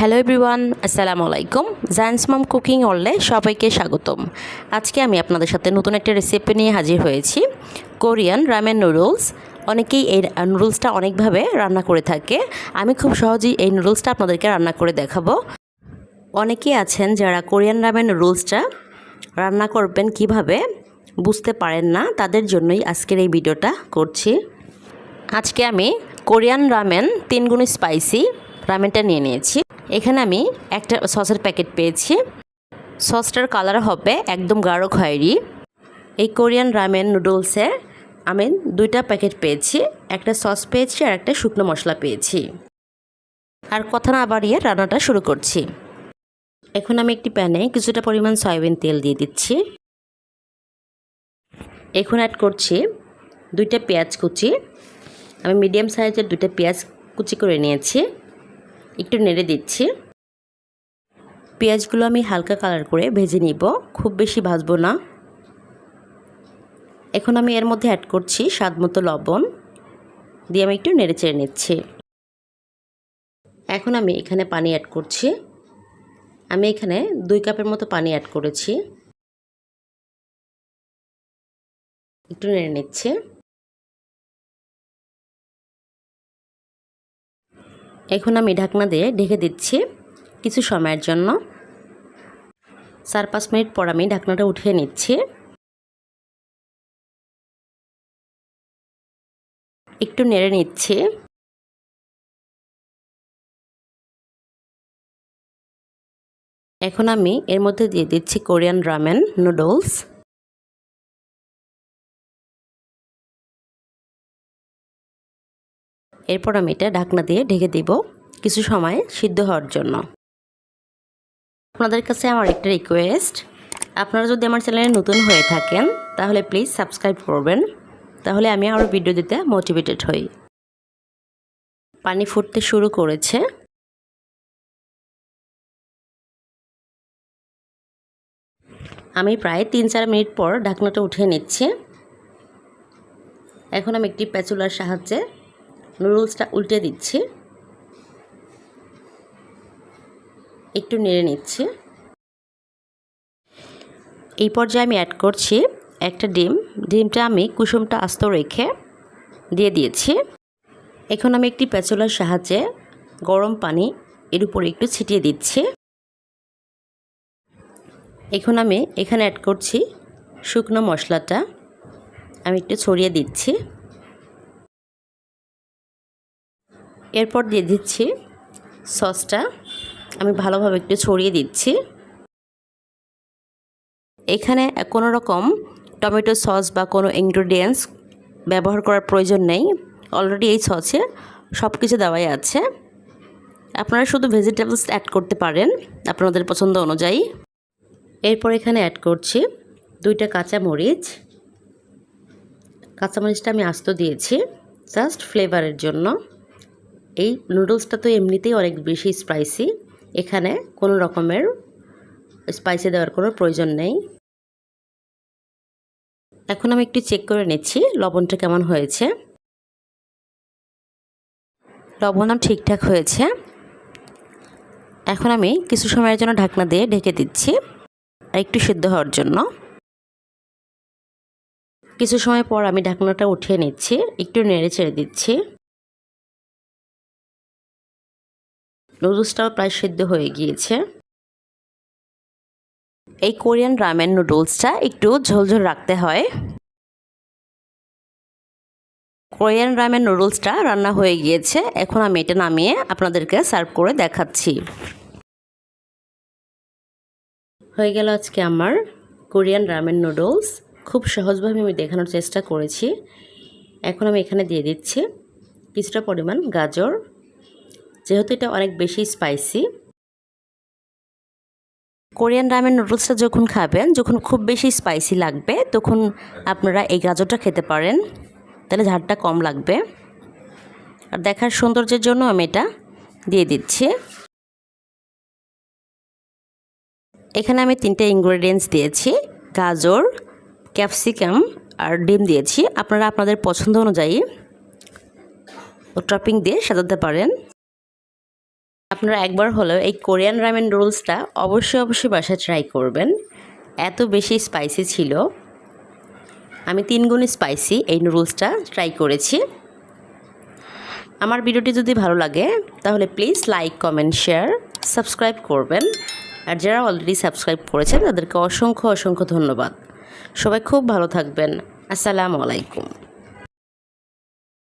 Hello everyone, আসসালামু আলাইকুম। Giants মম cooking ওয়ার্ল্ডে সবাইকে স্বাগতম। আজকে আমি আপনাদের সাথে নতুন একটা রেসিপি নিয়ে হাজির হয়েছি, কোরিয়ান রামেন নুডলস। অনেকেই এই নুডলসটা অনেকভাবে রান্না করে থাকে। আমি খুব সহজেই এই নুডলসটা আপনাদেরকে রান্না করে দেখাবো। অনেকেই আছেন যারা কোরিয়ান রামেন নুডলসটা রান্না করবেন কিভাবে বুঝতে পারেন না, তাদের জন্যই আজকের এই ভিডিওটা করছি। আজকে আমি কোরিয়ান রামেন 3 গুণ স্পাইসি রামেনটা নিয়ে নিয়েছি। এখানে আমি একটা সসের প্যাকেট পেয়েছি। সসটার কালার হবে একদম গাঢ় খয়েরি। এই কোরিয়ান রামেন নুডলসে আমি 2টা প্যাকেট পেয়েছি, একটা সস পেয়েছি আর একটা শুকনো মশলা পেয়েছি। আর কথা না বাড়িয়ে রান্নাটা শুরু করছি। এখন আমি একটি প্যানে কিছুটা পরিমাণ সয়াবিন তেল দিয়ে দিচ্ছি। এখন অ্যাড করছি 2টা পেঁয়াজ কুচি। আমি মিডিয়াম সাইজের 2টা পেঁয়াজ কুচি করে নিয়েছি। একটু নেড়ে দিচ্ছি। পেঁয়াজগুলো আমি হালকা কালার করে ভেজে নিব, খুব বেশি ভাজবো না। এখন আমি এর মধ্যে অ্যাড করছি স্বাদমতো লবণ দিয়ে আমি একটু নেড়ে চেড়ে নিচ্ছি। এখন আমি এখানে পানি অ্যাড করছি। আমি এখানে 2 কাপের মতো পানি অ্যাড করেছি। একটু নেড়ে নিচ্ছি। এখন আমি ঢাকনা দিয়ে ঢেকে দিচ্ছি কিছু সময়ের জন্য। 4-5 মিনিট পর আমি ঢাকনাটা উঠিয়ে নিচ্ছি। একটু নেড়ে নিচ্ছি। এখন আমি এর মধ্যে দিয়ে দিচ্ছি কোরিয়ান রামেন নুডলস। এরপর আমি এটা ঢাকনা দিয়ে ঢেকে দিব কিছু সময় সিদ্ধ হওয়ার জন্য। আপনাদের কাছে আমার একটা রিকোয়েস্ট, আপনারা যদি আমার চ্যানেলে নতুন হয়ে থাকেন তাহলে প্লিজ সাবস্ক্রাইব করবেন, তাহলে আমি আরও ভিডিও দিতে মোটিভেটেড হই। পানি ফুটতে শুরু করেছে। আমি প্রায় 3-4 মিনিট পর ঢাকনাটা উঠিয়ে নিচ্ছি। এখন আমি একটি প্যাচুলার সাহায্যে নুডলসটা উল্টে দিচ্ছি। একটু নেড়ে নিচ্ছি। এই পর্যায়ে আমি অ্যাড করছি একটা ডিম। ডিমটা আমি কুসুমটা আস্ত রেখে দিয়ে দিয়েছি। এখন আমি একটি প্যাচুলার সাহায্যে গরম পানি এর উপরে একটু ছিটিয়ে দিচ্ছি। এখন আমি এখানে অ্যাড করছি শুকনো মশলাটা, আমি একটু ছড়িয়ে দিচ্ছি। এরপর দিয়ে দিচ্ছি সসটা, আমি ভালোভাবে একটু ছড়িয়ে দিচ্ছি। এখানে কোনো রকম টমেটো সস বা কোনো ইনগ্রেডিয়েন্টস ব্যবহার করার প্রয়োজন নেই, অলরেডি এই সসে সব কিছু দেওয়াই আছে। আপনারা শুধু ভেজিটেবলস অ্যাড করতে পারেন আপনাদের পছন্দ অনুযায়ী। এরপর এখানে অ্যাড করছি 2টা কাঁচামরিচ। কাঁচামরিচটা আমি আস্ত দিয়েছি জাস্ট ফ্লেভারের জন্য। এই নুডলসটা তো এমনিতেই অনেক বেশি স্পাইসি, এখানে কোনো রকমের স্পাইসি দেওয়ার কোনো প্রয়োজন নেই। এখন আমি একটু চেক করে নিচ্ছি লবণটা কেমন হয়েছে। লবণও ঠিকঠাক হয়েছে। এখন আমি কিছু সময়ের জন্য ঢাকনা দিয়ে ঢেকে দিচ্ছি আর একটু সিদ্ধ হওয়ার জন্য। কিছু সময় পর আমি ঢাকনাটা উঠিয়ে নিচ্ছি, একটু নেড়ে ছেড়ে দিচ্ছি। নুডলসটাও প্রায় সিদ্ধ হয়ে গিয়েছে। এই কোরিয়ান রামেন নুডলসটা একটু ঝোলঝোল রাখতে হয়। কোরিয়ান রামেন নুডলসটা রান্না হয়ে গিয়েছে। এখন আমি এটা নামিয়ে আপনাদেরকে সার্ভ করে দেখাচ্ছি। হয়ে গেল আজকে আমার কোরিয়ান রামেন নুডলস। খুব সহজভাবে আমি দেখানোর চেষ্টা করেছি। এখন আমি এখানে দিয়ে দিচ্ছি কিছুটা পরিমাণ গাজর, যেহেতু এটা অনেক বেশি স্পাইসি। কোরিয়ান রামেন নুডলসটা যখন খাবেন, যখন খুব বেশি স্পাইসি লাগবে, তখন আপনারা এই গাজরটা খেতে পারেন, তাহলে ঝালটা কম লাগবে। আর দেখার সৌন্দর্যের জন্য আমি এটা দিয়ে দিচ্ছি। এখানে আমি 3টা ইনগ্রেডিয়েন্টস দিয়েছি, গাজর, ক্যাপসিকাম আর ডিম দিয়েছি। আপনারা আপনাদের পছন্দ অনুযায়ী টপিং দিয়ে সাজাতে পারেন। আপনারা একবার হলেও এই কোরিয়ান রামেন নুডলসটা অবশ্যই বাসায় ট্রাই করবেন। এত বেশি স্পাইসি ছিল, আমি 3 গুণ স্পাইসি এই নুডলসটা ট্রাই করেছি। আমার ভিডিওটি যদি ভালো লাগে তাহলে please like, comment, share, subscribe করবেন। আর যারা অলরেডি সাবস্ক্রাইব করেছেন তাদেরকে অসংখ্য ধন্যবাদ। সবাই খুব ভালো থাকবেন। আসসালামু আলাইকুম।